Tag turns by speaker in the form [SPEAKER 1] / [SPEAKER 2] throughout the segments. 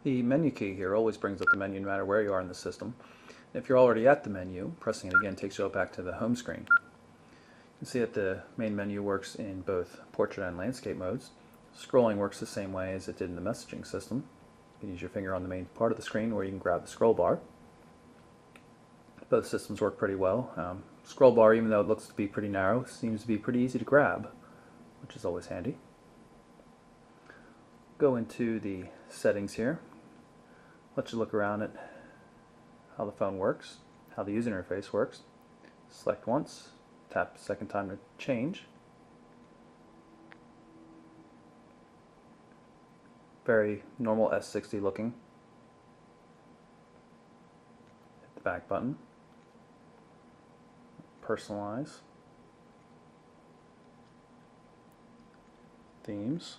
[SPEAKER 1] The menu key here always brings up the menu no matter where you are in the system. If you're already at the menu, pressing it again takes you back to the home screen. You can see that the main menu works in both portrait and landscape modes. Scrolling works the same way as it did in the messaging system. You can use your finger on the main part of the screen where you can grab the scroll bar. Both systems work pretty well. Scroll bar, even though it looks to be pretty narrow, seems to be pretty easy to grab, which is always handy. Go into the settings here. Let you look around at how the phone works, how the user interface works. Select once, tap the second time to change. Very normal S60 looking. Hit the back button. Personalize. Themes.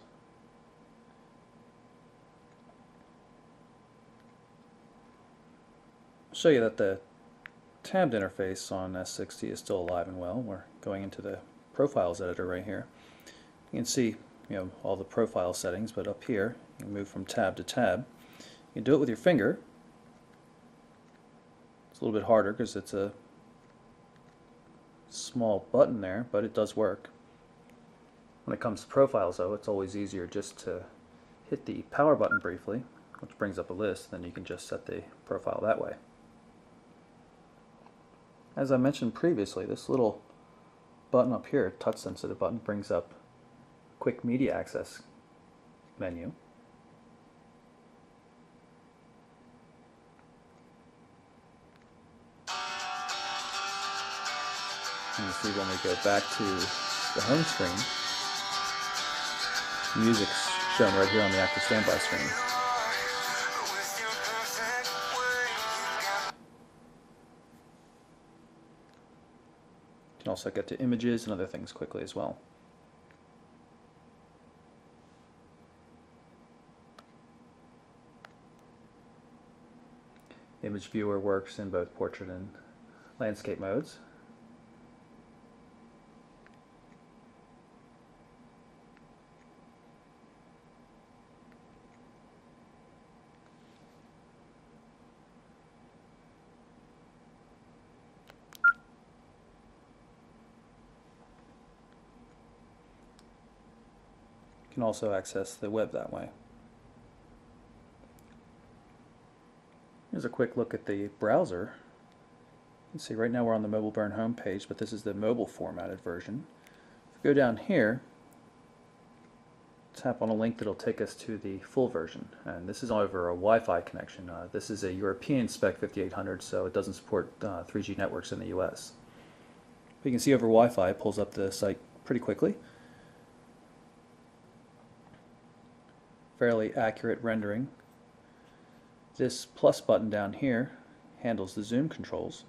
[SPEAKER 1] I'll show you that the tabbed interface on S60 is still alive and well. We're going into the profiles editor right here. You can see all the profile settings, but up here you can move from tab to tab. You can do it with your finger. It's a little bit harder because it's a small button there, but it does work. When it comes to profiles though, it's always easier just to hit the power button briefly, which brings up a list, then you can just set the profile that way. As I mentioned previously, this little button up here, touch sensitive button, brings up quick media access menu. And you see when we go back to the home screen, music's shown right here on the active standby screen. You can also get to images and other things quickly as well. Image viewer works in both portrait and landscape modes. You can also access the web that way. Here's a quick look at the browser. You can see right now we're on the Mobile Burn home page, but this is the mobile formatted version. If we go down here, tap on a link that'll take us to the full version, and this is over a Wi-Fi connection. This is a European spec 5800, so it doesn't support 3G networks in the US. But you can see over Wi-Fi it pulls up the site pretty quickly. Fairly accurate rendering. This plus button down here handles the zoom controls.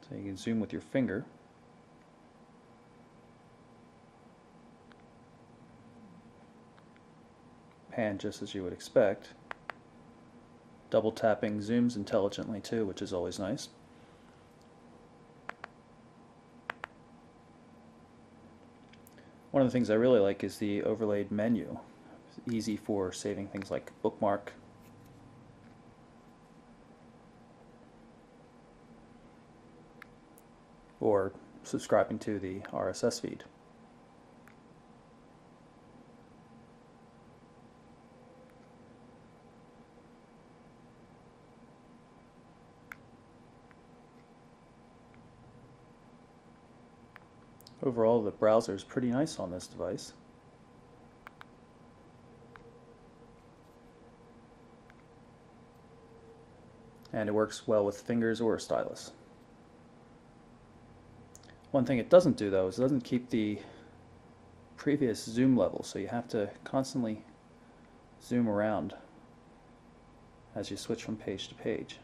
[SPEAKER 1] So you can zoom with your finger. Pan just as you would expect. Double tapping zooms intelligently too, which is always nice. One of the things I really like is the overlaid menu. It's easy for saving things like bookmark, or subscribing to the RSS feed. Overall, the browser is pretty nice on this device. And it works well with fingers or a stylus. One thing it doesn't do though is it doesn't keep the previous zoom level, so you have to constantly zoom around as you switch from page to page.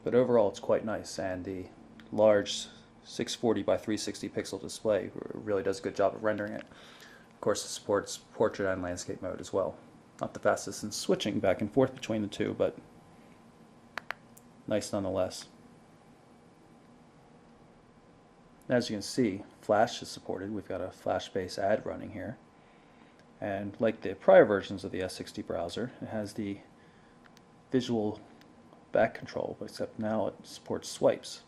[SPEAKER 1] But overall it's quite nice, and the large 640 by 360 pixel display really does a good job of rendering it. Of course it supports portrait and landscape mode as well. Not the fastest in switching back and forth between the two, but nice nonetheless. As you can see, Flash is supported. We've got a Flash-based ad running here. And like the prior versions of the S60 browser, it has the visual back control, except now it supports swipes.